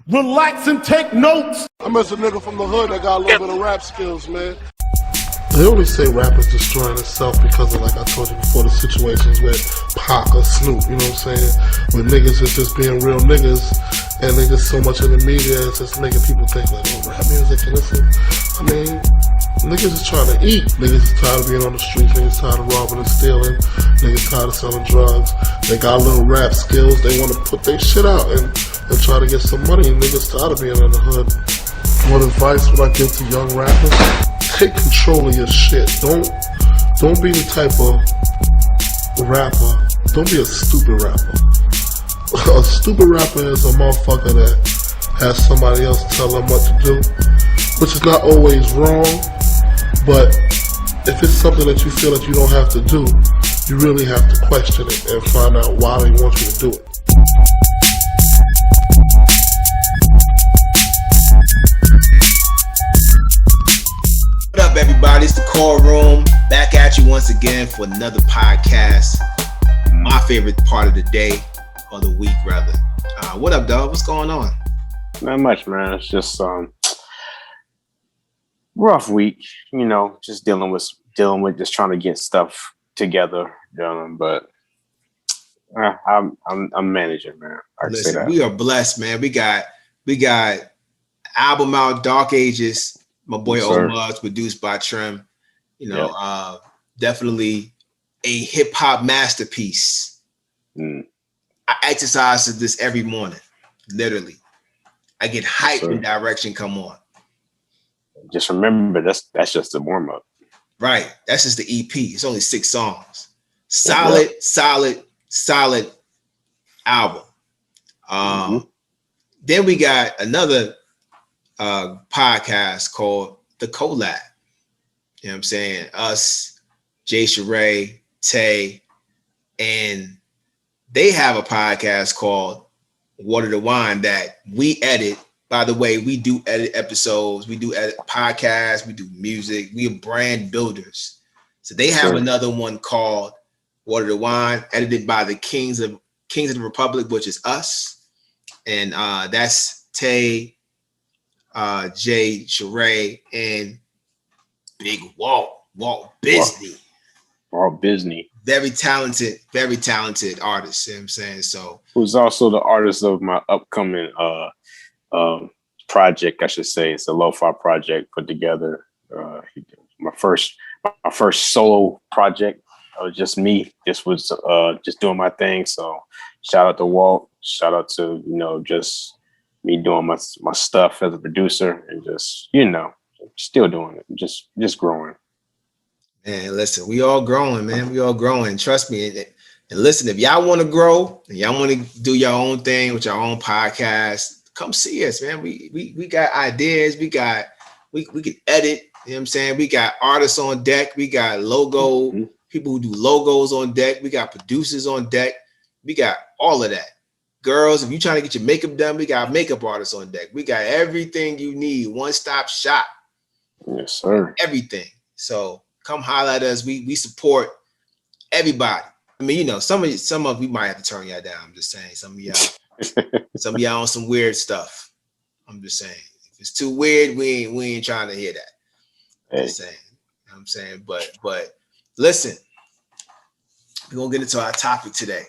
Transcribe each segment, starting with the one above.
Relax and take notes. I miss a nigga from the hood that got a little bit of rap skills, man. They only say rap is destroying itself because of, like I told you before, the situations with Pac or Snoop, you know what I'm saying? When niggas is just being real niggas, and they just so much in the media, it's just making people think like, oh, rap music, and listen. I mean, niggas is trying to eat. Niggas is tired of being on the streets. Niggas tired of robbing and stealing. Niggas tired of selling drugs. They got little rap skills. They want to put their shit out and try to get some money. Niggas tired of being in the hood. What advice would I give to young rappers? Take control of your shit. Don't be the type of rapper. Don't be a stupid rapper. A stupid rapper is a motherfucker that has somebody else tell them what to do, which is not always wrong, but if it's something that you feel that you don't have to do, you really have to question it and find out why they want you to do it. What up, everybody? It's the Chordroom, back at you once again for another podcast. My favorite part of the day, or the week rather. What up, dog? What's going on? Not much, man. It's just rough week, you know. Just dealing with just trying to get stuff together, but I'm managing, man. I Listen, say that. we are blessed, man. We got album out, Dark Ages. My boy Omar's produced by Trim. You know, definitely a hip hop masterpiece. I exercise this every morning, literally. I get hyped when Direction come on. Just remember, that's just the warm up. Right. That's just the EP. It's only 6 songs. Solid album. Then we got another podcast called The Collab. You know what I'm saying? Us, Jay Sheree, Tay, and they have a podcast called Water to Wine that we edit. By the way, we do edit episodes, we do edit podcasts, we do music, we are brand builders. So they have another one called Water to Wine, edited by the Kings of the Republic, which is us. And that's Tay, Jay Sheree, and Big Walt Bisney. Walt Bisney. Very talented artist, you know what I'm saying? So who's also the artist of my upcoming project, I should say. It's a lo-fi project put together. My first solo project. It was just me. This was just doing my thing. So shout out to Walt. Shout out to, just me doing my stuff as a producer and just, still doing it. Just growing. Man, listen, we all growing, man. We all growing. Trust me. And listen, if y'all want to grow and y'all want to do your own thing with your own podcast, come see us, man. We got ideas. We can edit. You know what I'm saying? We got artists on deck. We got people who do logos on deck. We got producers on deck. We got all of that. Girls, if you're trying to get your makeup done, we got makeup artists on deck. We got everything you need. One-stop shop. Yes, sir. Everything. So come holler at us. We support everybody. I mean, some of we might have to turn y'all down. I'm just saying. Some of y'all on some weird stuff. I'm just saying. If it's too weird, we ain't trying to hear that. Hey. Just saying. You know what I'm saying, but listen, we're gonna get into our topic today.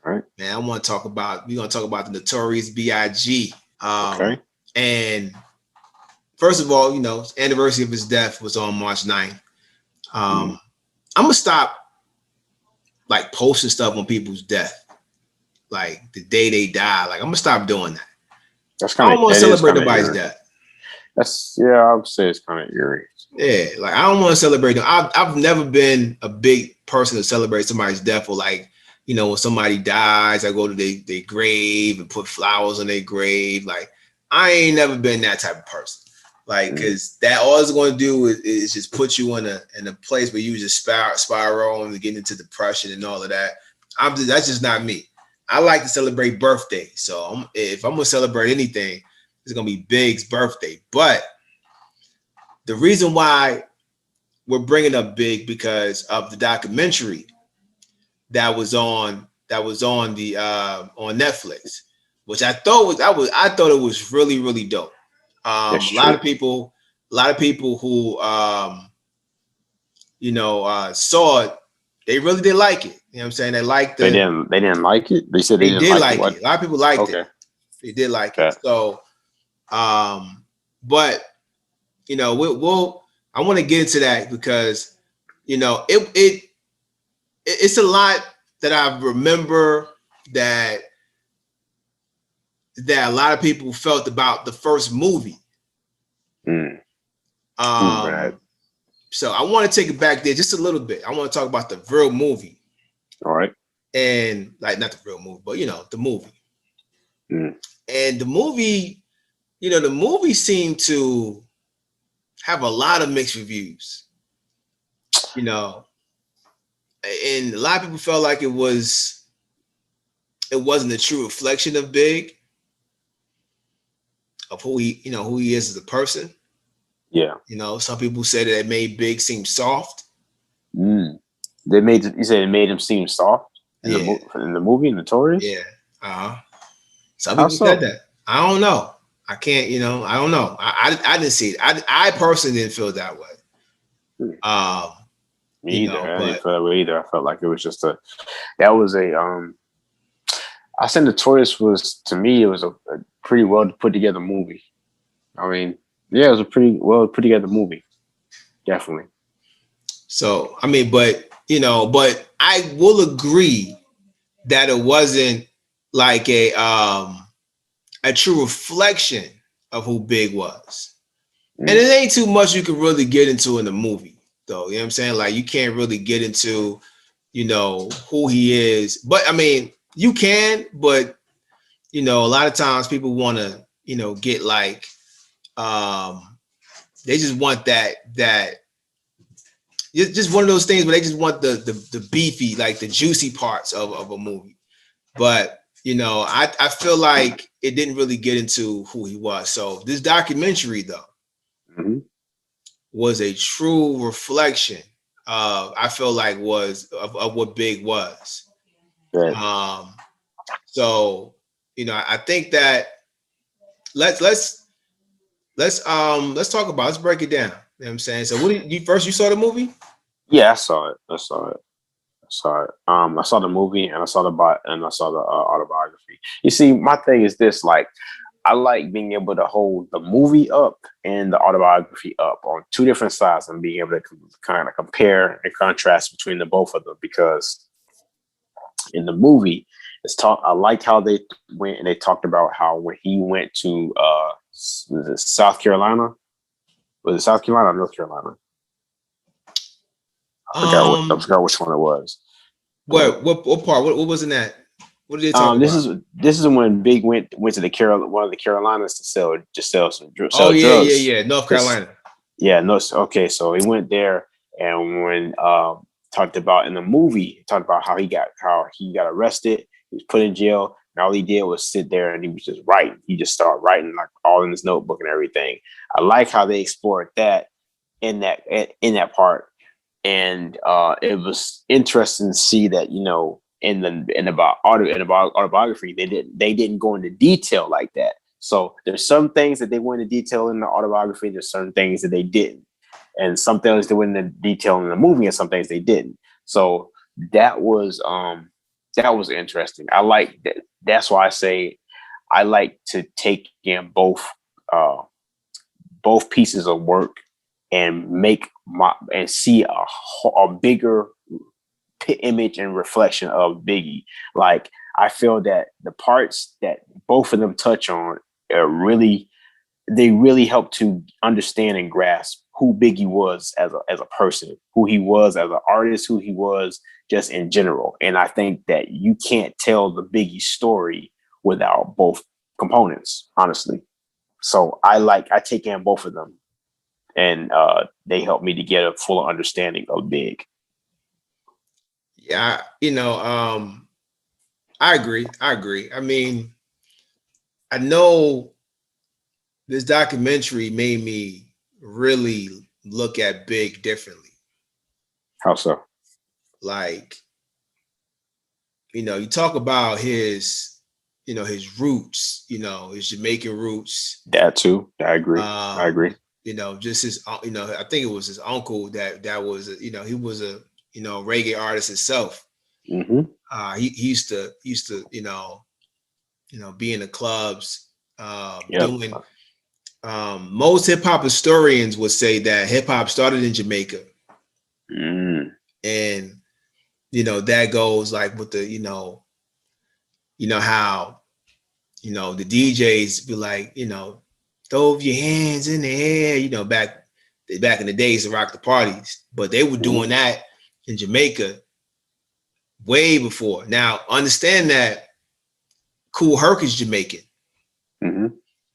All right. Man, we're gonna talk about the Notorious B.I.G. Okay. And first of all, anniversary of his death was on March 9th. I'm gonna stop like posting stuff on people's death, like the day they die. Like I'm gonna stop doing that. That's kind of. I don't want to celebrate nobody's death. I would say it's kind of eerie. Yeah, like I don't want to celebrate them. I've never been a big person to celebrate somebody's death, or like, when somebody dies, I go to their grave and put flowers on their grave. Like I ain't never been that type of person. Like, because that all it's going to do is just put you in a place where you just spiral and get into depression and all of that. That's just not me. I like to celebrate birthdays. So if I'm going to celebrate anything, it's going to be Big's birthday. But the reason why we're bringing up Big because of the documentary that was on Netflix. which I thought it was really, really dope. A lot of people who saw it, they really did like it. You know what I'm saying? They liked They didn't like it. They said they didn't like it. A lot of people liked it. They did like it. So, but I want to get into that because it's a lot that I remember that a lot of people felt about the first movie. So I want to take it back there just a little bit. I want to talk about the real movie. All right. And like not the real movie, but the movie. And the movie, the movie seemed to have a lot of mixed reviews. And a lot of people felt like it wasn't a true reflection of Big, of who he is as a person. Yeah. Some people said that it made Big seem soft. You said it made him seem soft in the movie Notorious? Yeah. Some people said that. I don't know. I can't, I don't know. I didn't see it. I personally didn't feel that way. Me either. I didn't feel that way either. I felt like it was just I said Notorious was, to me, it was a pretty well put together movie. I mean, yeah, it was a pretty well put together movie. Definitely. So, I mean, but I will agree that it wasn't like a true reflection of who Big was. And it ain't too much you can really get into in the movie, though. You know what I'm saying? Like, you can't really get into, who he is. But I mean, you can, but a lot of times people want to, get like, they just want that just one of those things where they just want the beefy, like the juicy parts of a movie. But I feel like it didn't really get into who he was. So this documentary, though, was a true reflection of, I feel like, of what Big was. Right. So I think that let's talk about, let's break it down. You know what I'm saying? So what did you saw the movie? Yeah, I saw it. I saw the movie and I saw the autobiography. You see, my thing is this, like, I like being able to hold the movie up and the autobiography up on two different sides and being able to kind of compare and contrast between the both of them, because in the movie, I liked how they went and they talked about how when he went to South Carolina. Was it South Carolina or North Carolina? I forgot which one it was. What part? What was in that? What did they talk about? This is when Big went to one of the Carolinas to sell some drugs. Yeah, North Carolina. Okay, so he went there, and when talked about in the movie, talked about how he got arrested, he was put in jail, and all he did was sit there and he was just writing. He just started writing, like, all in his notebook and everything. I like how they explored that in that part. And it was interesting to see that, in the autobiography, they didn't go into detail like that. So there's some things that they went into detail in the autobiography. There's certain things that they didn't, and some things they went into detail in the movie, and some things they didn't. So that was interesting. I like that. That's why I say I like to take in both pieces of work and see a bigger image and reflection of Biggie. Like, I feel that the parts that both of them touch on really help to understand and grasp who Biggie was as a person, who he was as an artist, who he was just in general. And I think that you can't tell the Biggie story without both components, honestly. So I take in both of them, and they help me to get a fuller understanding of Big. Yeah, I agree. I mean, I know this documentary made me really look at Big differently. How so? Like, you talk about his his roots, his Jamaican roots. That too. I agree. I agree. Just his, I think it was his uncle that was, he was a, reggae artist himself. Mm-hmm. He used to, be in the clubs, doing. Most hip hop historians would say that hip hop started in Jamaica, and that goes like with the, how, the DJs be like, throw your hands in the air, back in the days to rock the parties, but they were doing that in Jamaica way before. Now, understand that Kool Herc is Jamaican. Mm-hmm.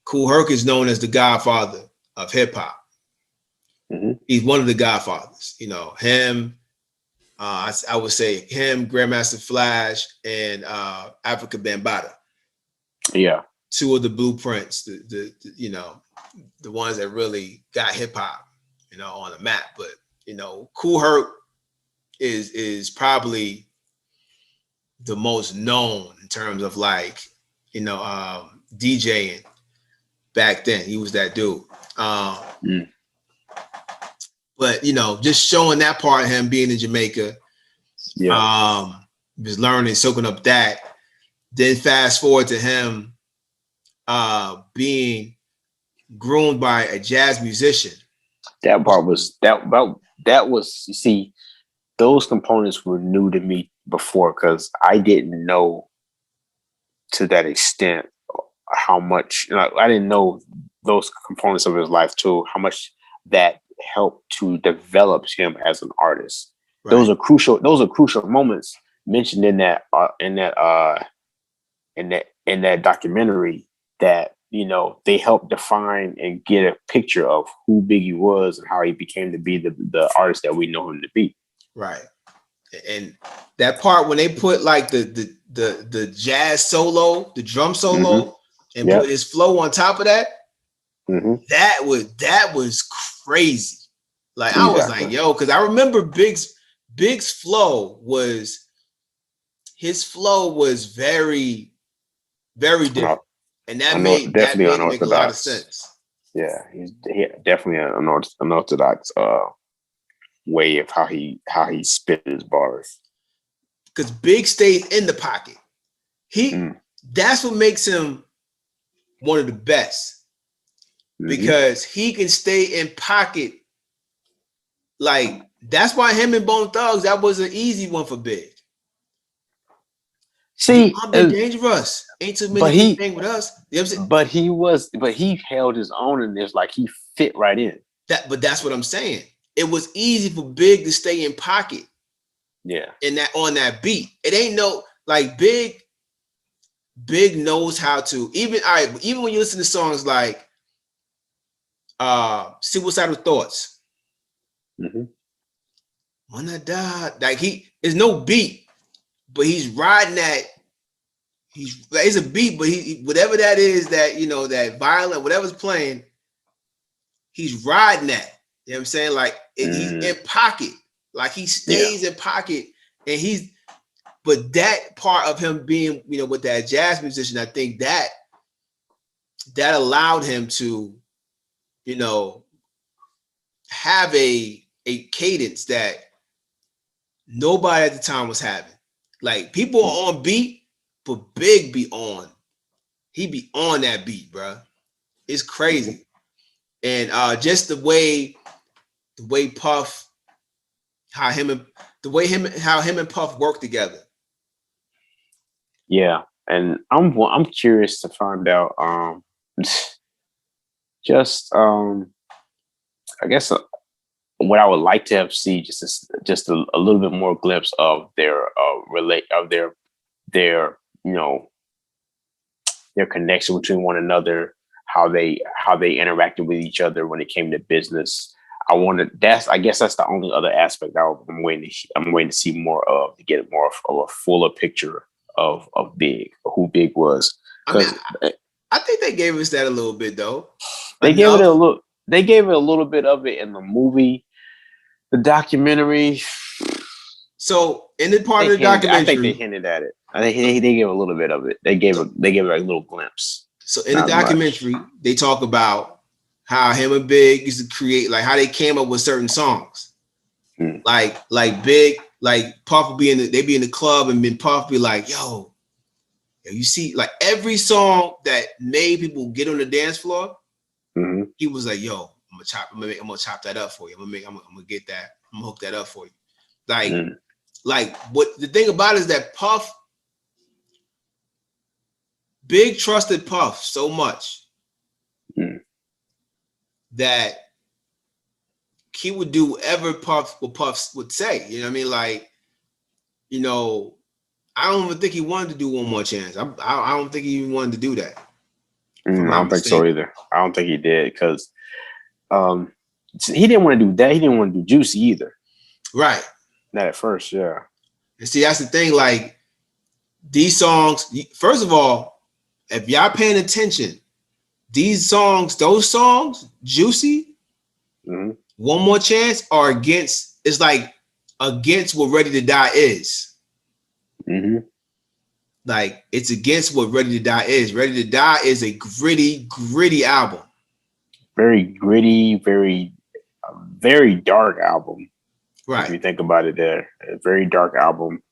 Kool Herc is known as the godfather of hip hop. Mm-hmm. He's one of the godfathers. Him, I would say him, Grandmaster Flash, and Africa Bambaataa. Yeah. Two of the blueprints, the ones that really got hip hop, on the map. But Kool Herc is probably the most known in terms of like, DJing back then. He was that dude. But just showing that part of him being in Jamaica, just learning, soaking up that. Then fast forward to him being groomed by a jazz musician. That part was that was, you see, those components were new to me before, because I didn't know to that extent how much, I didn't know those components of his life too, how much that helped to develop him as an artist. Right. Those are crucial moments mentioned in that documentary that, they helped define and get a picture of who Biggie was and how he became to be the artist that we know him to be. Right. And that part when they put like the jazz solo, the drum solo, and put his flow on top of that, that was crazy. Like I was like, yo, because I remember Big's flow was, his flow was very, very different. And that made make a lot of sense. Yeah, he's definitely an unorthodox way of how he spit his bars. Because Big stays in the pocket. That's what makes him one of the best. Because he can stay in pocket. Like that's why him and Bone Thugs, that was an easy one for Big. See, I'm been dangerous. Ain't too many thing with us. You know what I'm saying? But he held his own in this, like he fit right in. But that's what I'm saying. It was easy for Big to stay in pocket. Yeah. On that beat. It ain't no like Big knows how to even when you listen to songs like Suicidal Thoughts. When I die, like there's no beat, but he's riding that. It's a beat, but he whatever that is, that that violin, whatever's playing, he's riding that. You know what I'm saying? Like he's in pocket, like he stays in pocket, and but that part of him being, with that jazz musician, I think that allowed him to, have a cadence that nobody at the time was having. Like people are on beat, but Big be on. He be on that beat, bro. It's crazy. And just the way Puff, how him and Puff work together. Yeah, and I'm curious to find out. I guess what I would like to have see just a little bit more glimpse of their their connection between one another, how they interacted with each other when it came to business. I guess that's the only other aspect I'm waiting to see more of, to get more of a fuller picture of Big, who Big was. I think they gave us that a little bit though. They gave it a little bit of it in the movie, the documentary. So in the part of the documentary, I think they hinted at it. I think they gave a little bit of it. They gave a little glimpse. So in the documentary, they talk about how him and Big used to create, like how they came up with certain songs. Like Big, like Puff would be in the club, and then Puff be like, yo, you see, like every song that made people get on the dance floor, he was like, yo, I'm gonna chop that up for you. I'm gonna get that. I'm gonna hook that up for you. Like what the thing about it is that Puff, Big trusted Puff so much that he would do whatever Puff would say. You know what I mean? Like, you know, I don't even think he wanted to do One More Chance. I don't think he even wanted to do that. I don't think so either. I don't think he did because he didn't want to do that. He didn't want to do Juicy either. Right. Not at first, yeah. And see, that's the thing. Like these songs, first of all, if y'all paying attention, those songs, Juicy, One More Chance, are against what Ready to Die is. Like it's against what Ready to Die is. Ready to Die is a gritty album. Very gritty, very dark album. Right. If you think about it, a very dark album.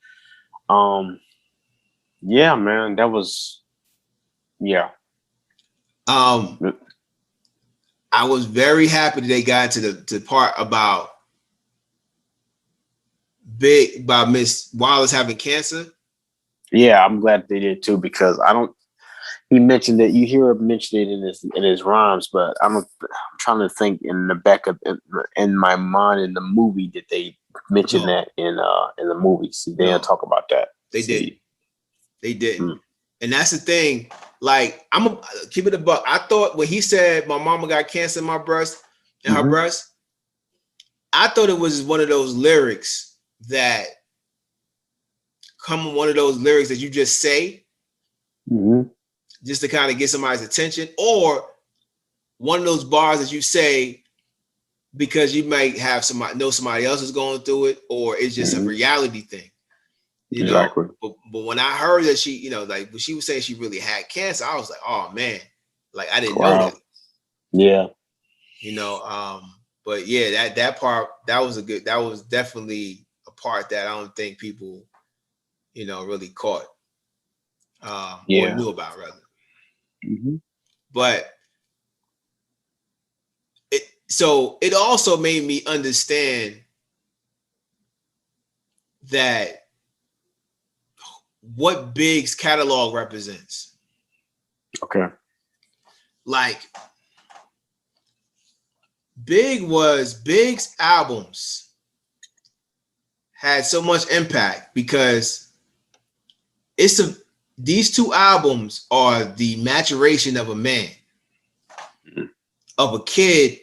Yeah, man, that was, yeah. I was very happy that they got to the part about Miss Wallace having cancer. Yeah, I'm glad they did too, because he mentioned that, you hear him mention it in his rhymes, but I'm trying to think in the back of in my mind in the movie, did they mention that in the movie? See, they didn't talk about that. They didn't. And that's the thing. Like, I'm gonna keep it a buck. I thought when he said my mama got cancer in my breast, her breast, I thought it was one of those lyrics that you just say just to kind of get somebody's attention, or one of those bars that you say because you might have somebody else is going through it, or it's just a reality thing. You know, but when I heard that she, you know, like when she was saying she really had cancer, I was like, oh man, like I didn't know that. Yeah. You know, but yeah, that part, that was definitely a part that I don't think people, you know, really caught or knew about rather. But it also made me understand that what Big's catalog represents. Okay. Like Big's albums had so much impact because these two albums are the maturation of a man, of a kid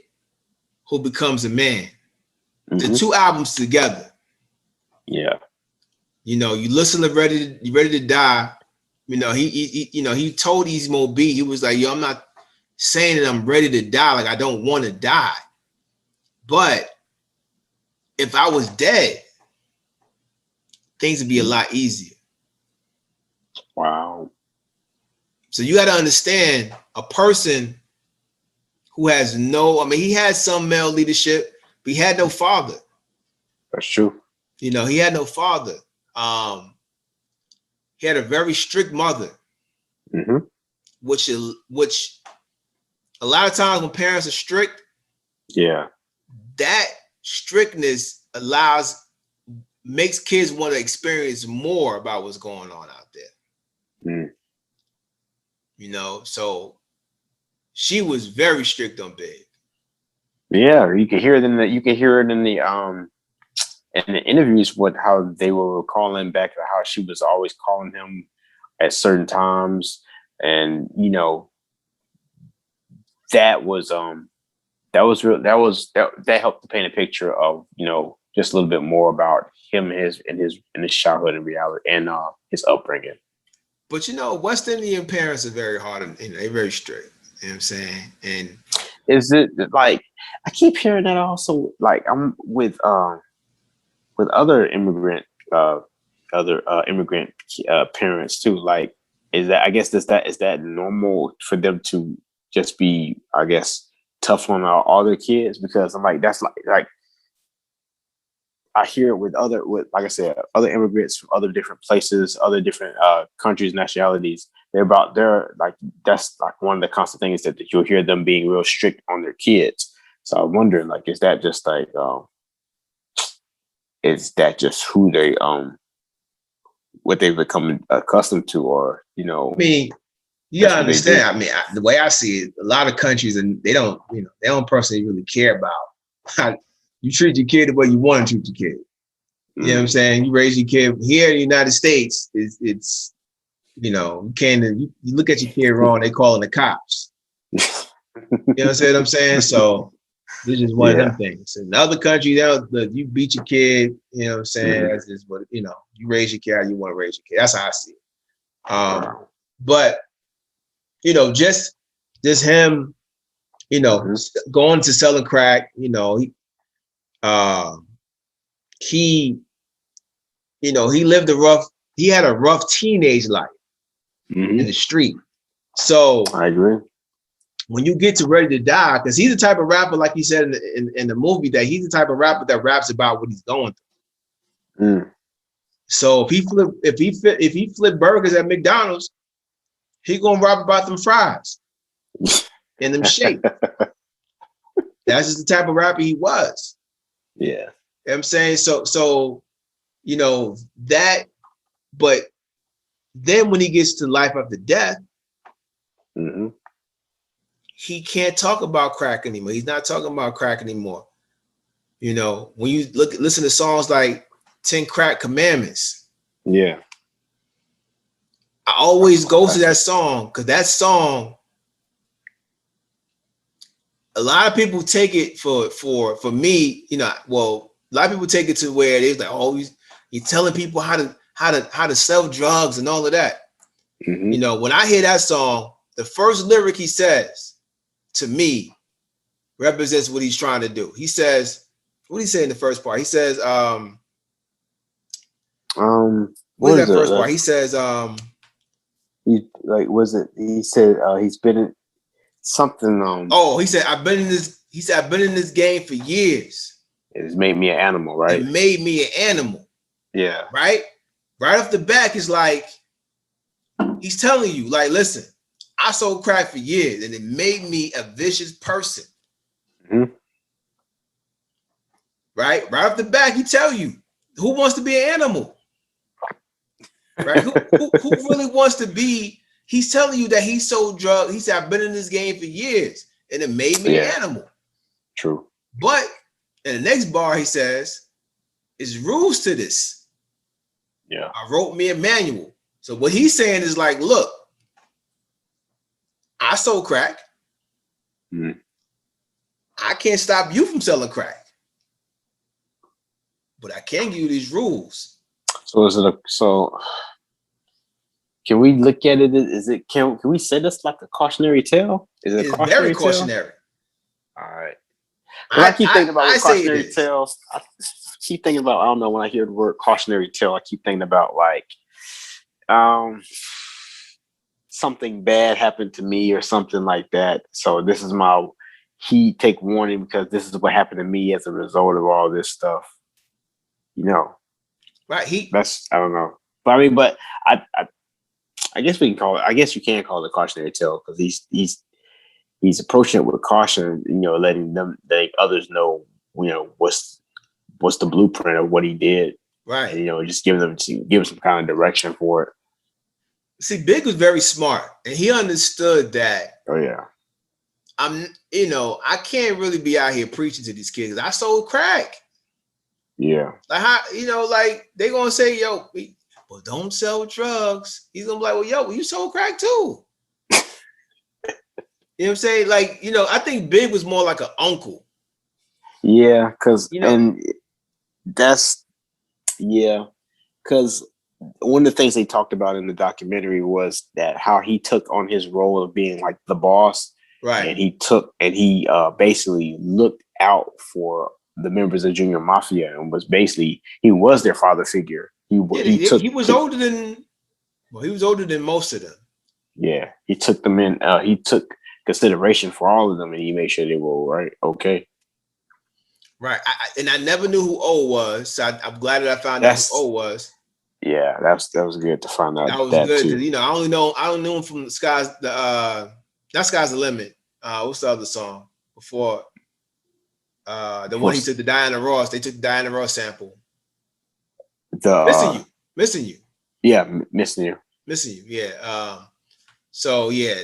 who becomes a man. The two albums together. Yeah. You know, you listen to Ready to Die. You know, he told Easy Mo B, he was like, yo, I'm not saying that I'm ready to die. Like, I don't want to die. But if I was dead, things would be a lot easier. Wow. So you got to understand, a person who has he had some male leadership, but he had no father. That's true. You know, he had no father. He had a very strict mother, which a lot of times when parents are strict, that strictness makes kids want to experience more about what's going on out there. You know, so she was very strict on Big. Yeah, you can hear it in the interviews with how they were calling back, how she was always calling him at certain times, and you know, that helped to paint a picture of, you know, just a little bit more about him, his childhood and reality and his upbringing. But you know, West Indian parents are very hard and they're very strict. You know what I'm saying? And is it like, I keep hearing that also, like I'm with other immigrant immigrant parents too. Like, is that normal for them to just be, I guess, tough on all their kids? Because I'm like, that's like I hear it with like I said, other immigrants from other different places, other different countries, nationalities. They're like, that's like one of the constant things that you'll hear them being real strict on their kids. So I'm wondering, like, is that just like, is that just who they what they've become accustomed to, or I mean, you gotta understand. I mean, the way I see it, a lot of countries, and they don't personally really care about how you treat your kid the way you want to treat your kid. You know what I'm saying? You raise your kid here in the United States. It's you look at your kid wrong, they calling the cops. You know what I'm saying? So this is one of them things. In other countries, you beat your kid. You know what I'm saying? That's just what you raise your kid how you want to raise your kid. That's how I see it. But just him, going to selling crack. He lived he had a rough teenage life in the street. So I agree. When you get to Ready to Die, because he's the type of rapper, like he said in the movie, that he's the type of rapper that raps about what he's going through. So if he flip burgers at McDonald's, he gonna rap about them fries and them shake. That's just the type of rapper he was. Yeah. You know what I'm saying? So that, but then when he gets to life after death, he can't talk about crack anymore. He's not talking about crack anymore. When you listen to songs like 10 Crack Commandments. Yeah. I always go to that song because that song, a lot of people take it for me, a lot of people take it to where they're like, oh, you're telling people how to sell drugs and all of that. When I hear that song, the first lyric he says to me represents what he's trying to do. He says, what did he say in the first part? He says, what is that first part? He says, he said he's been in something. He said, I've been in this game for years. It's made me an animal, right? It made me an animal. Yeah. Right off the back, it's like, he's telling you, like, listen, I sold crack for years and it made me a vicious person. Right off the back, he tell you, who wants to be an animal? Right? Who really wants to be? He's telling you that he sold drugs. He said, I've been in this game for years and it made me an animal. True. But in the next bar, he says, there's rules to this. Yeah. I wrote me a manual. So what he's saying is like, look, I sold crack. I can't stop you from selling crack. But I can give you these rules. So can we look at it? Can we say this like a cautionary tale? It's very cautionary. All right. I keep thinking about cautionary tales. I keep thinking about, I don't know, when I hear the word cautionary tale, I keep thinking about like something bad happened to me or something like that. So this is take warning because this is what happened to me as a result of all this stuff. Right. I don't know. But I mean, I guess we can call it. I guess you can call it a cautionary tale because he's approaching it with caution. Letting others know. What's the blueprint of what he did. Right. And, just give some kind of direction for it. See, Big was very smart, and he understood that. Oh yeah. I can't really be out here preaching to these kids. I sold crack. Yeah. Like how, like they're gonna say, yo, well, don't sell drugs. He's gonna be like, well, yo, you sold crack too. You know what I'm saying? Like, I think Big was more like an uncle. Yeah, because because one of the things they talked about in the documentary was that how he took on his role of being like the boss. Right. And he basically looked out for the members of Junior Mafia, and was basically he was their father figure. He was older than most of them. Yeah, he took them in. He took consideration for all of them, and he made sure they were okay. Right, and I never knew who O was, so I'm glad that I found out who O was. Yeah, that was good to find out. That was good because I only knew him from not Sky's the Limit. What's the other song before? The one he took the Diana Ross. They took the Diana Ross sample. Missing you. Yeah, missing you. Yeah. So yeah,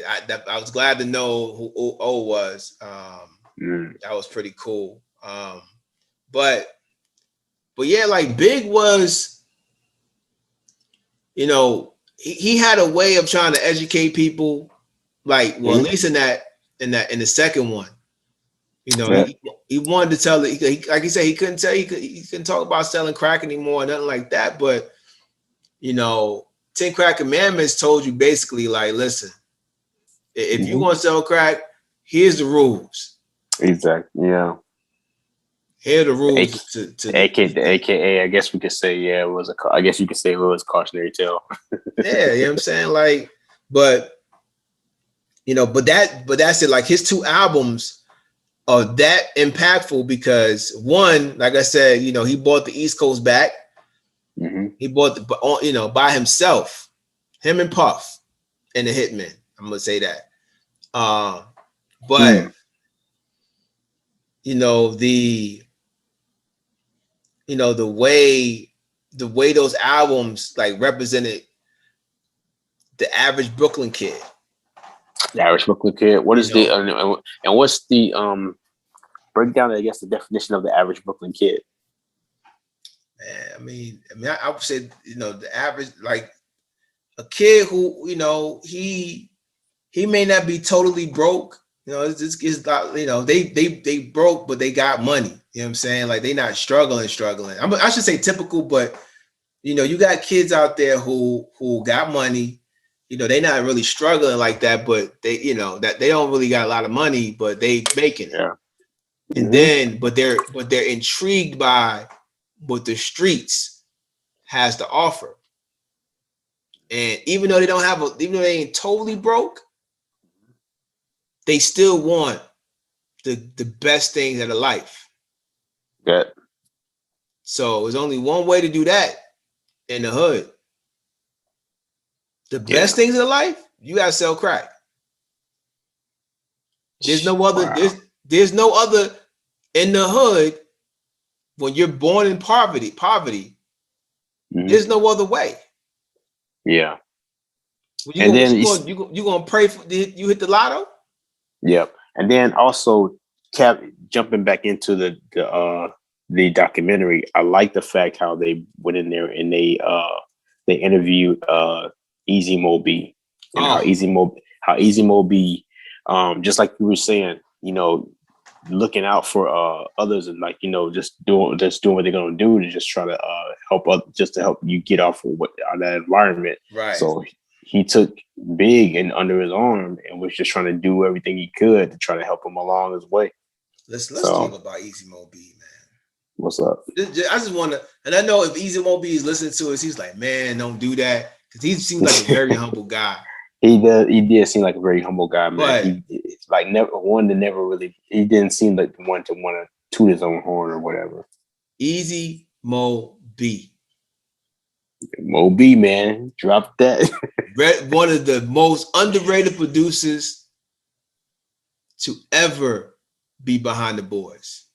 I was glad to know who O was. That was pretty cool. But yeah, like Big was, he had a way of trying to educate people. Like, well, at least in the second one, he wanted to tell it. Like he said, he couldn't talk about selling crack anymore, nothing like that. But 10 Crack Commandments told you basically, like, listen, if you want to sell crack, here's the rules. Exactly. Yeah. Here are the rules to AKA, I guess we could say, it was I guess you could say it was cautionary tale. Yeah, you know what I'm saying? Like, but that's it. Like, his 2 albums are that impactful because, one, like I said, he bought the East Coast back. He bought by himself, him and Puff and the Hitmen. I'm gonna say that. But the way those albums like represented the average Brooklyn kid. The average Brooklyn kid. What is and what's the breakdown? I guess the definition of the average Brooklyn kid. Man, I would say the average, like a kid who he may not be totally broke. It's not, they broke, but they got money. You know what I'm saying? Like, they not struggling. I should say typical, but you got kids out there who got money. They not really struggling like that, but they that they don't really got a lot of money, but they making it. Yeah. And then, but they're intrigued by what the streets has to offer. And even though even though they ain't totally broke, they still want the best things out of life. Yeah. So there's only one way to do that in the hood. The best things in life, you gotta sell crack. There's no other. Wow. There's no other in the hood. When you're born in poverty, there's no other way. Yeah. You gonna pray for you hit the lotto? Yep. And then also, jumping back into the documentary, I like the fact how they went in there and they interviewed Easy Mo B, and how Easy Mo B, just like you were saying, looking out for others and like just doing what they're gonna do to just try to help you get off of that environment. Right. So he took Big and under his arm and was just trying to do everything he could to try to help him along his way. Let's talk about Easy Mo B, man. What's up? I just want to, and I know if Easy Mo B is listening to us, he's like, man, don't do that, because he seems like a very humble guy. He did seem like a very humble guy, man. He didn't seem like the one to want to toot his own horn or whatever. Easy Mo B. Mo B, man. Drop that. One of the most underrated producers to ever be behind the boards.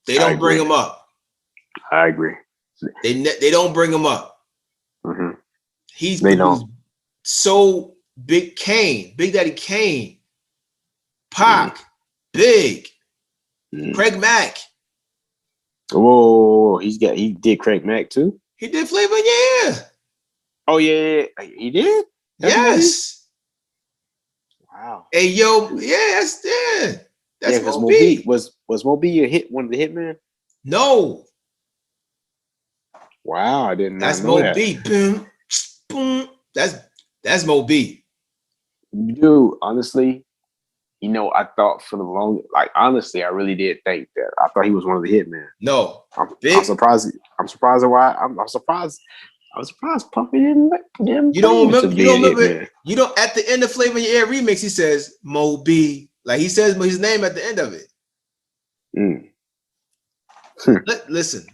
They don't bring him up. I agree. They don't bring him up. Mm-hmm. He's so Big Daddy Kane, Pac, Big, Craig Mack. Whoa, he did Craig Mack too? He did Flavor, yeah. Oh yeah, he did? Yes. Wow. Hey yo, that's Mo B. Was Mo B one of the Hitmen? No. Wow, I didn't know that. That's Mo B. Boom, boom. That's Mo B. Dude, honestly, You know, I thought for the long, like honestly, I really did think that. I thought he was one of the Hitmen. No, I'm surprised. I'm surprised why. I'm surprised. I'm surprised Puffy didn't. You don't remember? You don't remember? You don't. At the end of Flavor in Your Air remix, he says Mo B. Like he says his name at the end of it. Listen,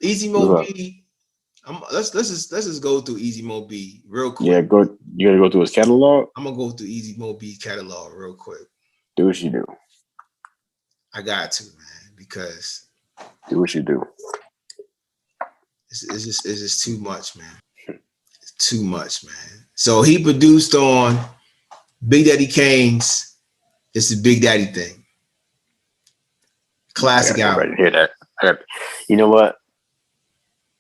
Easy Mo B. Let's just go through Easy Mo B real quick. Yeah, go. You gotta go through his catalog. I'm gonna go through Easy Mo B catalog real quick. Do what you do. I got to, man, because do what you do. It's just too much, man. It's too much, man. So he produced on Big Daddy Kane's It's a Big Daddy Thing. Classic album. Hear that. You know what?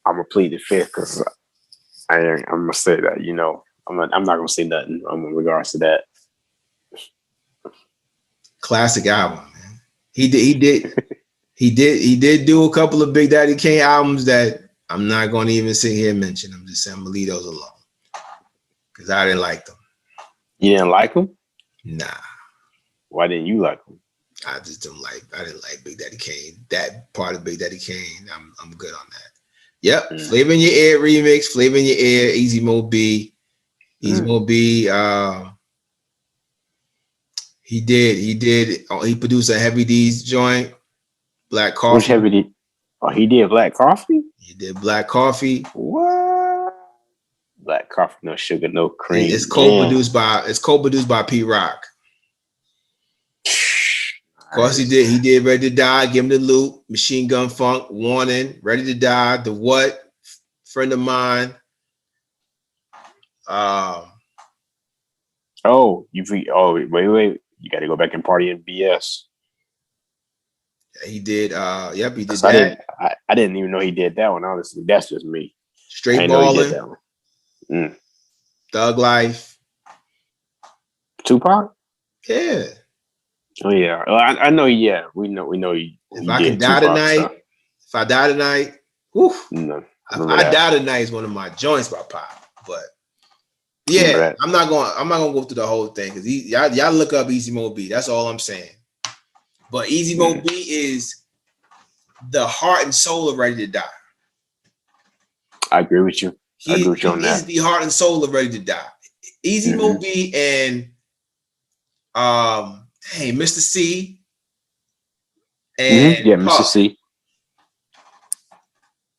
I'm gonna plead the fifth because I'm gonna say that. You know, I'm not gonna say nothing in regards to that. Classic album, man. He did do a couple of Big Daddy Kane albums that I'm not going to even sit here and mention. I'm just saying I'm gonna leave those alone because I didn't like them. You didn't like them? Nah. Why didn't you like them? I didn't like Big Daddy Kane. That part of Big Daddy Kane, I'm good on that. Yep. Flavor in Your Air remix, Flavor in Your Air, Easy Mo B. Easy Mo B. He produced a Heavy D's joint, Black Coffee. Which Heavy D? Oh, he did Black Coffee? He did Black Coffee. What? Black Coffee, no sugar, no cream. It's co-produced by P Rock. Of course, he did Ready to Die, Give Him the Loop, Machine Gun Funk, Warning, Ready to Die, The What, Friend of Mine. Wait. You got to go back and party in BS. He did. Yep, he did that. I didn't even know he did that one. Honestly, that's just me. Straight Ballin'. Thug Life. Tupac. Yeah. Oh yeah. Well, I know. Yeah, we know. If I can die tonight. Stuff. If I die tonight. Whew, no. If I die tonight is one of my joints by Pop, but. Yeah, I'm not gonna go through the whole thing because y'all look up Easy Mo B. That's all I'm saying. But Easy Mo B is the heart and soul of Ready to Die. I agree with you. I agree with you on that. He's the heart and soul of Ready to Die. Easy Mo B and Mr. C and Mr. C.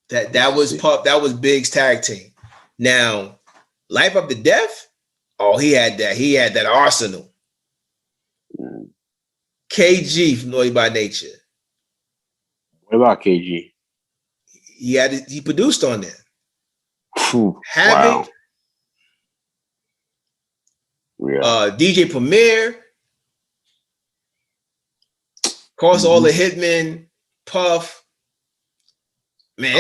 That was Puff. That was Big's tag team. Now. Life After Death? Oh, he had that. He had that arsenal. KG from Naughty by Nature. What about KG? He produced on there. Havoc. Wow. DJ Premier. Of course, all the Hitmen, Puff. Man,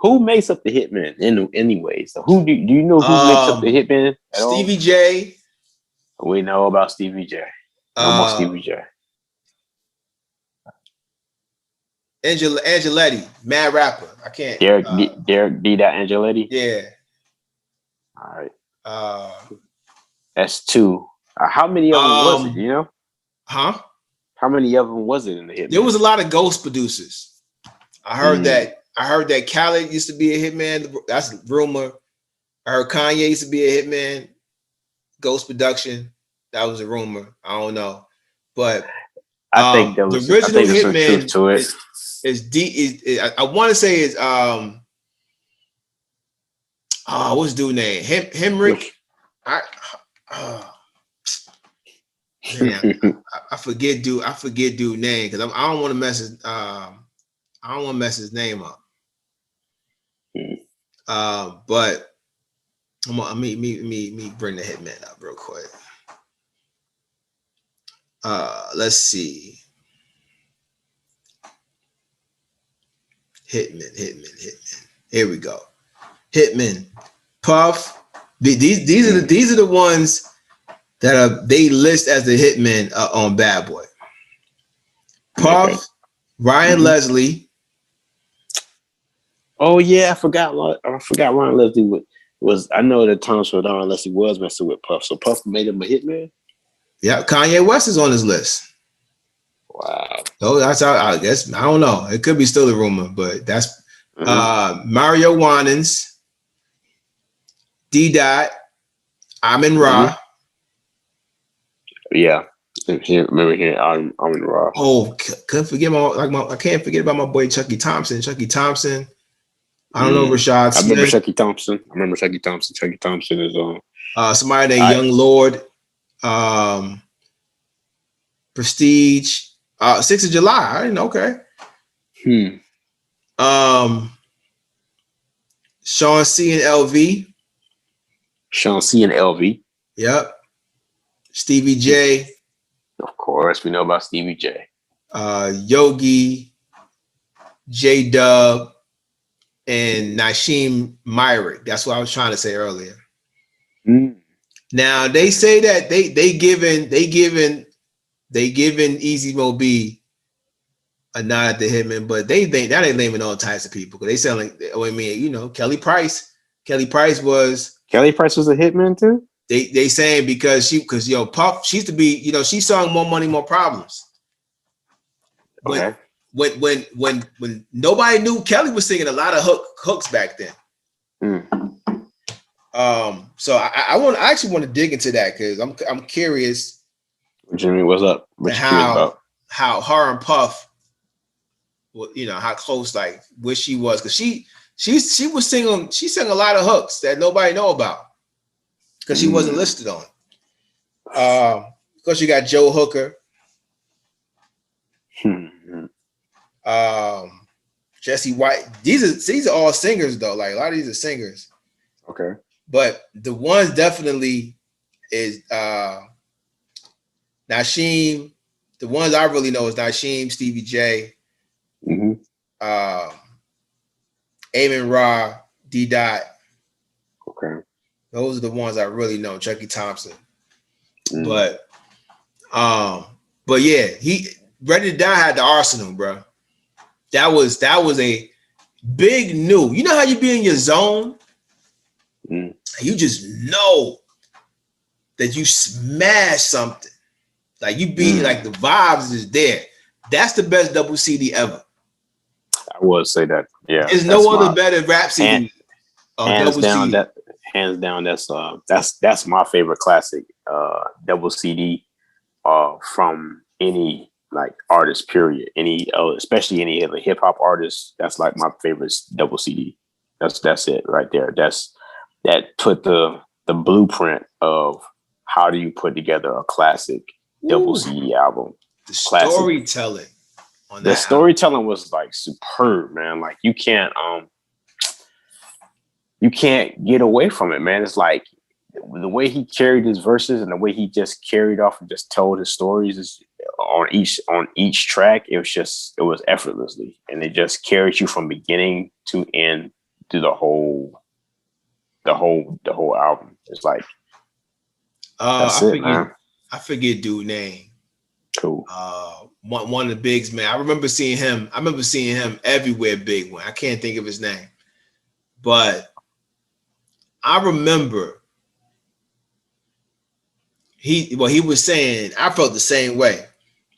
who makes up the Hitmen anyways? So who do you know who makes up the Hitmen? Stevie J. We know about Stevie J. No more Stevie J. Angeletti, mad rapper. I can't. Derek D. That Angeletti. Yeah. All right. That's two. How many of them was it? You know? Huh? How many of them was it in the Hitmen? There was a lot of ghost producers. I heard that. I heard that Khaled used to be a hitman. That's a rumor. I heard Kanye used to be a hitman. Ghost Production. That was a rumor. I don't know, but I think there was the original hitman to it. I want to say is what's dude name? Hemrick. I forget dude name because I don't want to mess his I don't want to mess his name up. But I'm gonna me bring the Hitman up real quick. Let's see. Hitman. Here we go. Hitman, Puff. These are the ones that they list as the Hitmen on Bad Boy. Puff, Ryan Leslie. Oh yeah, I forgot Ryan Leslie was. I know that Thomas Ryan Leslie was messing with Puff, so Puff made him a hitman. Yeah, Kanye West is on his list. Wow. So that's how, I guess, I don't know. It could be still a rumor, but that's Mario Winans, D. Dot, Amin Ra. Yeah. Remember here, I'm in Raw. Oh, couldn't forget I can't forget about my boy Chucky Thompson. I don't know Rashad Smith. I remember Chucky Thompson. Chucky Thompson is on. Somebody named Young Lord. Prestige. 6th of July. I didn't know. Okay. Sean C and LV. Yep. Stevie J. Of course, we know about Stevie J. Yogi, J Dub, and Nasheem Myrick. That's what I was trying to say earlier. Now they say that they giving Easy Mo B a nod at the Hitmen, but they think that ain't naming all types of people because they sound like, I mean, you know, Kelly Price was a Hitman too. They saying because Puff, she used to be, you know, she sung More Money, More Problems. Okay. When nobody knew Kelly was singing a lot of hooks back then. So I actually want to dig into that because I'm curious. Jimmy, what's up? How her and Puff, you know, how close, like where she was, because she was singing, she sang a lot of hooks that nobody know about because she wasn't listed on. Of course, you got Joe Hooker, Jesse White. These are all singers though. Like a lot of these are singers. Okay. But the ones definitely is Nasheem. The ones I really know is Nasheem, Stevie J, Amin Ra, D. Dot. Okay. Those are the ones I really know. Chucky Thompson. But yeah, he Ready to Die had the Arsenal, bro. That was a big new. You know how you be in your zone? You just know that you smash something. Like you be like the vibes is there. That's the best double CD ever. I would say that. Yeah. There's no other better rap CD. Hands down, that's my favorite classic double CD from any like artist, period. Any especially any hip hop artist, that's like my favorite double CD. That's it right there. That put the blueprint of how do you put together a classic double CD album. The storytelling on that. The storytelling was like superb, man. Like you can't get away from it, man. It's like the way he carried his verses and the way he just carried off and just told his stories is on each track. It was effortlessly, and it just carried you from beginning to end to the whole album. It's like I forget dude name. Cool. One of the bigs, man. I remember seeing him everywhere. Big one. I can't think of his name, but I remember he was saying. I felt the same way.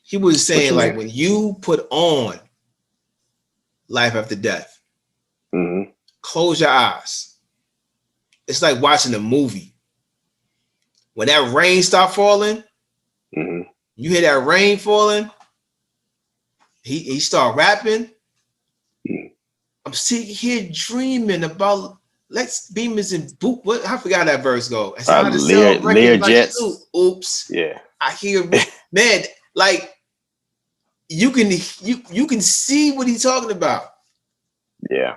He was saying like when you put on Life After Death, close your eyes. It's like watching a movie. When that rain start falling, you hear that rain falling. He start rapping. I'm sitting here dreaming about Lex Beamers and Boot. What I forgot that verse go. Lear Jets. Oops. Yeah. I hear man, like you can see what he's talking about. Yeah.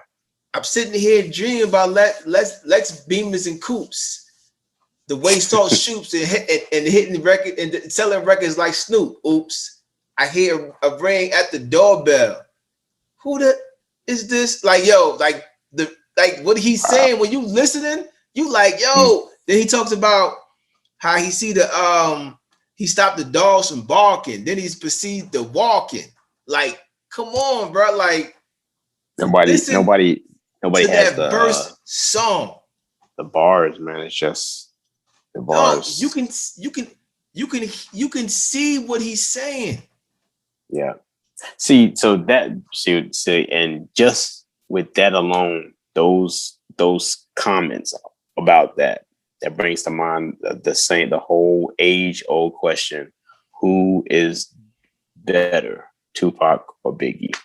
I'm sitting here dreaming about Lex Beamers and Coops. The way Salt shoots and hitting the record and selling records like Snoop. Oops. I hear a ring at the doorbell. Who is this? Like, yo, like what he's saying when you listening, you like, yo. Then he talks about how he see he stopped the dogs from barking. Then he's proceeded to walking. Like, come on, bro. Like nobody has that verse song. The bars, man. It's just the bars. No, you can you can see what he's saying. Yeah. And just with that alone, those comments about that brings to mind the whole age-old question: who is better, Tupac or Biggie?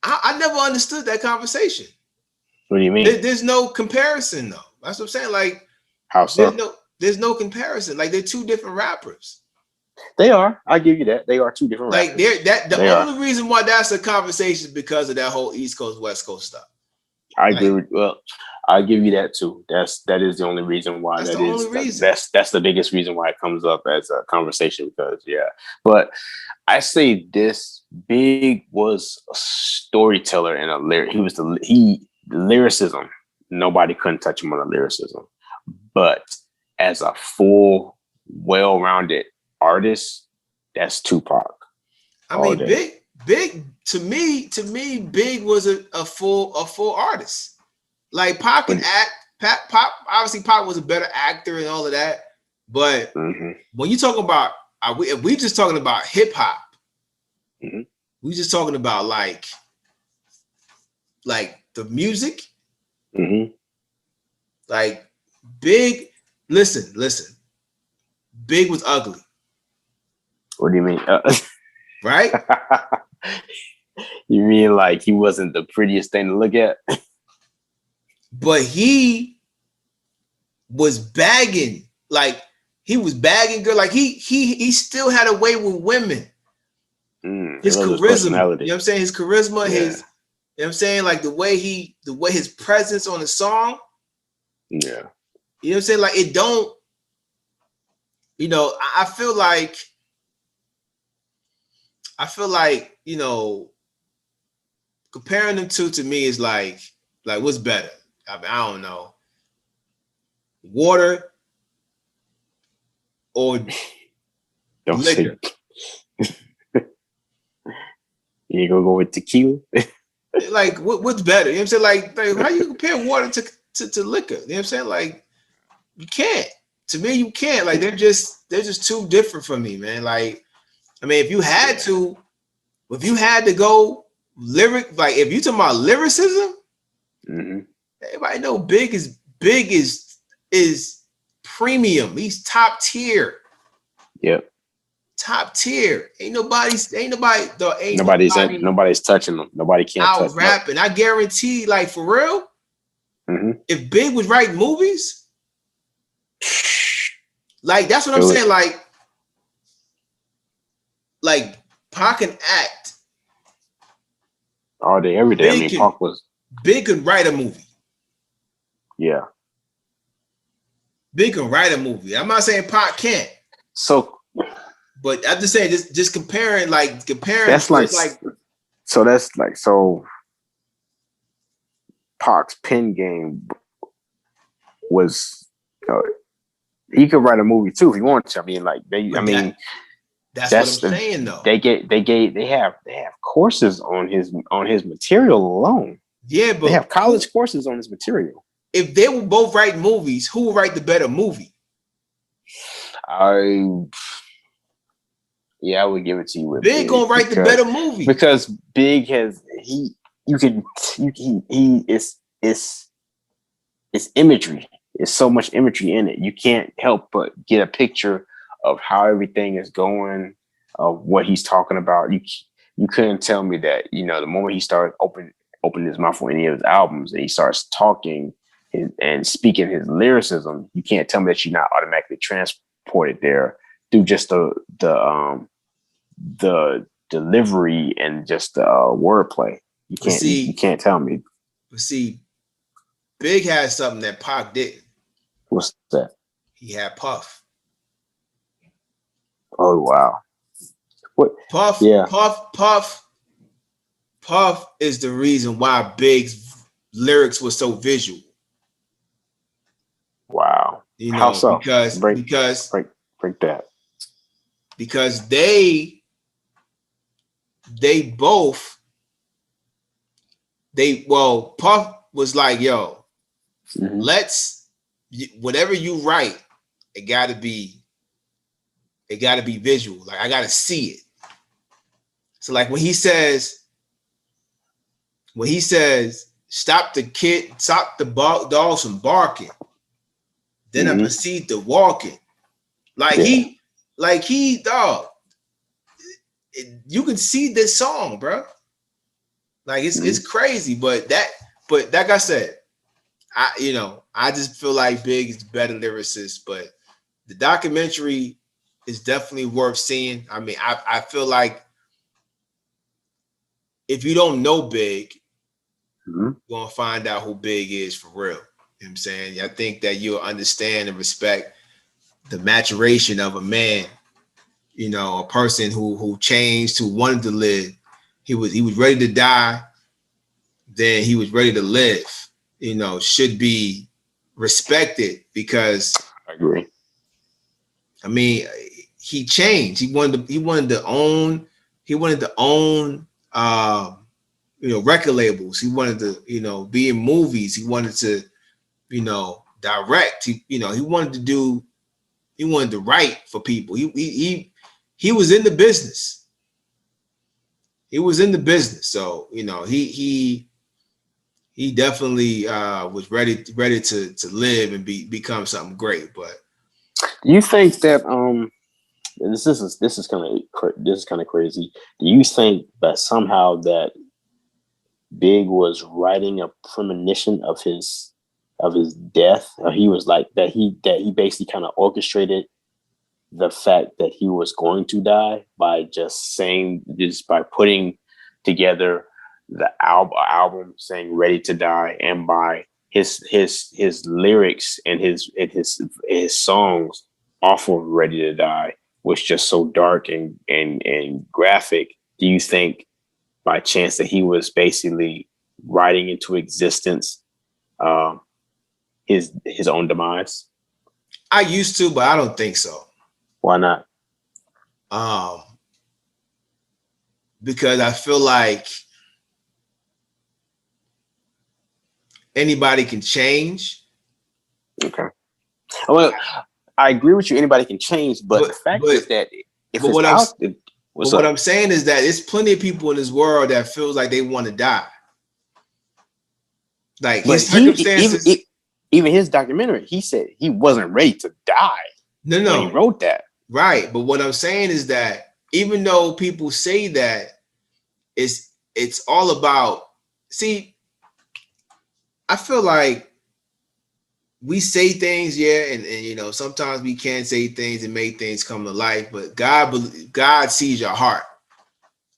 I never understood that conversation. What do you mean? There's no comparison, though. That's what I'm saying. Like, how so? There's no comparison. Like, they're two different rappers. They are. I give you that. They are two different like rappers. The only reason why that's a conversation is because of that whole East Coast West Coast stuff. I agree with. Well, I give you that too. That is the only reason why. That's the biggest reason why it comes up as a conversation. Because but I say this: Big was a storyteller and a lyric. He was the lyricism. Nobody couldn't touch him on the lyricism. But as a full, well-rounded artist, that's Tupac. I mean, Big to me, Big was a full artist. Like Pac can act. Pac obviously Pac was a better actor and all of that. But when you talk about, if we just talking about hip hop, we just talking about like the music, like Big. Listen. Big was ugly. What do you mean? Right? You mean like he wasn't the prettiest thing to look at? But he was bagging. Like, he was bagging girl. Like, he still had a way with women. His charisma. You know what I'm saying? His charisma, you know what I'm saying? Like, the way his presence on the song. Yeah. You know what I'm saying? Like, it don't, I feel like, comparing them two to me is like what's better? I mean, I don't know. Water or liquor? You gonna go with tequila? Like, what's better? You know what I'm saying? Like how you compare water to liquor? You know what I'm saying? Like, you can't. To me, you can't. Like, they're just too different for me, man. Like, I mean, if you had to go lyric, like if you talking about lyricism, everybody know Big is premium. He's top tier. Yep. Top tier. Nobody's touching him. Nobody can't touch rapping. I guarantee, like, for real, if Big was writing movies, like, that's what I'm saying. Like Pac can act all day, every day. Big could write a movie. Yeah. Big can write a movie. I'm not saying Pac can't. But I'm just saying, just comparing. That's so Pac's pen game was, he could write a movie too if he wanted to. I mean, that's what I'm saying, though. They have courses on his material alone. Yeah, but they have college courses on his material. If they were both writing movies, who would write the better movie? I would give it to you with Big gonna write the better movie because Big has it's imagery. It's so much imagery in it. You can't help but get a picture of how everything is going, of what he's talking about. You couldn't tell me that, the moment he started opening his mouth on any of his albums and he starts talking and speaking his lyricism, you can't tell me that you're not automatically transported there through just the delivery and just the wordplay. You can't tell me. But see, Big had something that Pac didn't. What's that? He had Puff. Oh wow! What Puff? Yeah. Puff is the reason why Big's lyrics were so visual. Wow! How so? Because break that. Because they both Puff was like, yo, let's, whatever you write, it gotta be it got to be visual. Like I got to see it. So like when he says, stop the dogs from barking, then I proceed to walking. Dog. You can see this song, bro. Like it's crazy, but like I said, I just feel like Big is a better lyricist, but the documentary is definitely worth seeing. I mean, I feel like if you don't know Big, you're gonna find out who Big is for real. You know what I'm saying? I think that you'll understand and respect the maturation of a man, a person who changed, who wanted to live. He was ready to die, then he was ready to live. Should be respected because I agree. I mean, he changed. He wanted to own record labels. He wanted to, be in movies. He wanted to, direct. He wanted to write for people. He was in the business. He was in the business. So, he definitely was ready to live and become something great. But do you think that this is kind of crazy? Do you think that somehow that Big was writing a premonition of his death? Or he was like that he basically kind of orchestrated the fact that he was going to die by by putting together the album saying "Ready to Die" and by his lyrics and his songs off of "Ready to Die" was just so dark and graphic. Do you think by chance that he was basically writing into existence his own demise? I used to, but I don't think so. Why not? Because I feel like anybody can change. Okay. Well, I agree with you. Anybody can change, but the fact is that if it's what I'm saying is that there's plenty of people in this world that feels like they want to die. Like his circumstances. Even his documentary, he said he wasn't ready to die. No. When he wrote that. Right. But what I'm saying is that even though people say that, it's all about, see, I feel like we say things, and sometimes we can say things and make things come to life, but God sees your heart,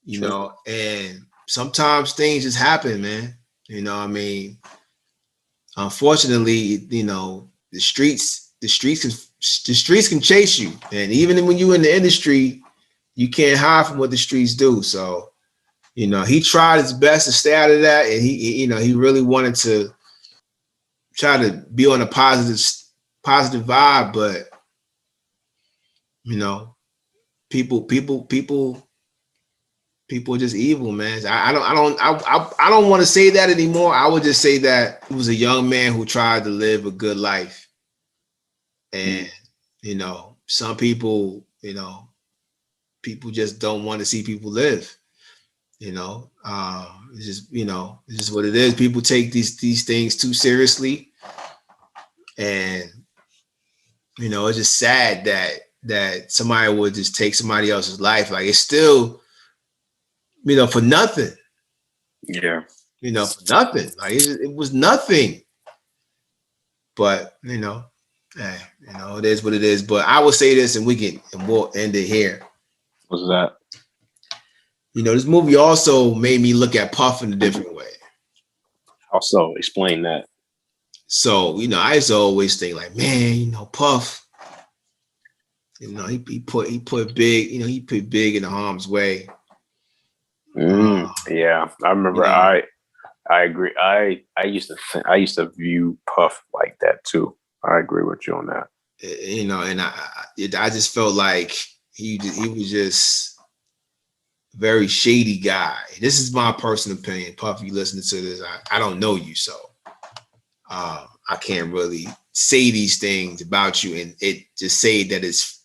and sometimes things just happen, man. I mean, unfortunately, the streets can chase you, and even when you're in the industry, you can't hide from what the streets do. So, he tried his best to stay out of that, and he really wanted to try to be on a positive vibe, but people are just evil, man. I don't want to say that anymore. I would just say that he was a young man who tried to live a good life, and some people, people just don't want to see people live. It's just what it is. People take these things too seriously, and it's just sad that somebody would just take somebody else's life. Like it's still, for nothing. Yeah. For nothing. Like it was nothing. But it is what it is. But I will say this, and we'll end it here. What's that? This movie also made me look at Puff in a different way. Also, explain that. So, I used to always think like, man, Puff, he put Big, he put Big in the harm's way. Yeah, I remember. I agree. I used to view Puff like that too. I agree with you on that. And I just felt like he was just very shady guy. This is my personal opinion. Puff, you listening to this, I don't know you, so I can't really say these things about you and it just say that it's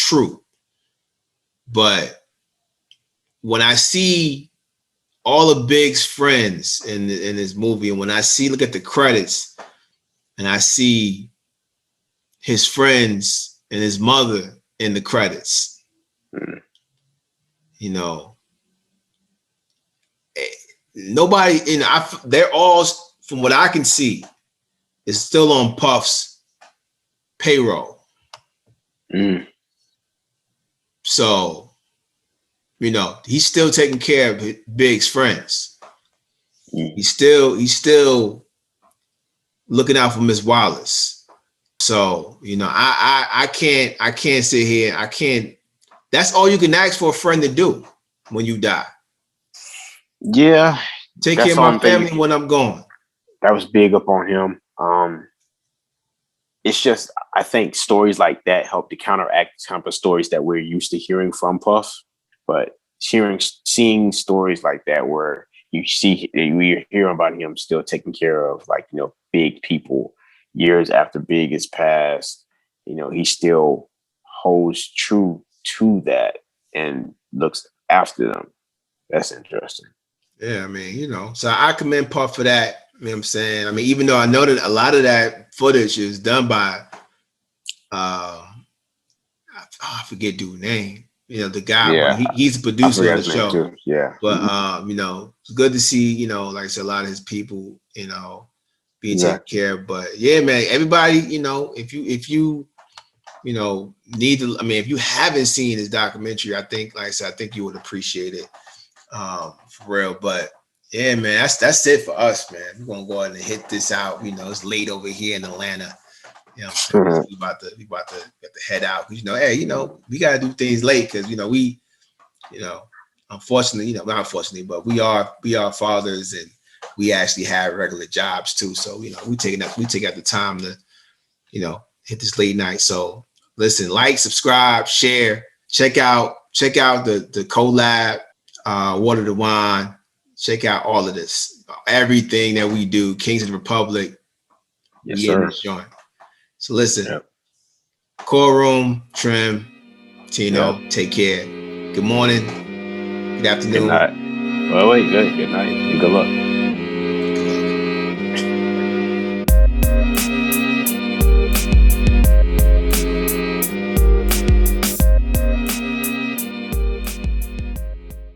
true. But when I see all of Big's friends in this movie, and when I look at the credits, and I see his friends and his mother in the credits, you know, nobody, you know, they're all, from what I can see, is still on Puff's payroll. So, you know, he's still taking care of Big's friends. He's still looking out for Miss Wallace. So, you know, I can't sit here. That's all you can ask for a friend to do when you die. Yeah. Take care of my family when I'm gone. That was big up on him. It's just, I think stories like that help to counteract the type of stories that we're used to hearing from Puff. But seeing stories like that where we hear about him still taking care of, like, you know, big people years after Big is passed, you know, he still holds true to that and looks after them. That's interesting. Yeah, I mean, you know, so I commend Puff for that. You know what I'm saying? I mean, even though I know that a lot of that footage is done by, I forget dude's name. You know, the guy, yeah. he's a producer of the show. Too. Yeah. But, you know, it's good to see, you know, like I said, a lot of his people, you know, being taken care of. But yeah, man, everybody, you know, if you, you know, need to, I mean, if you haven't seen his documentary, I think, like I said, I think you would appreciate it. For real. But yeah, man, that's it for us, man. We're gonna go ahead and hit this out. You know, it's late over here in Atlanta. You know, we about to head out. You know, hey, you know, we gotta do things late because, you know, we, you know, unfortunately, you know, not unfortunately, but we are fathers and we actually have regular jobs too. So, you know, we take out the time to, you know, hit this late night. So listen, like, subscribe, share, check out the collab, Water the Wine. Check out all of this, everything that we do. Kings of the Republic. Yes, sir. So listen, Chordroom, Trim, Teno, take care. Good morning. Good afternoon. Good night. Well, wait, good night. And good luck.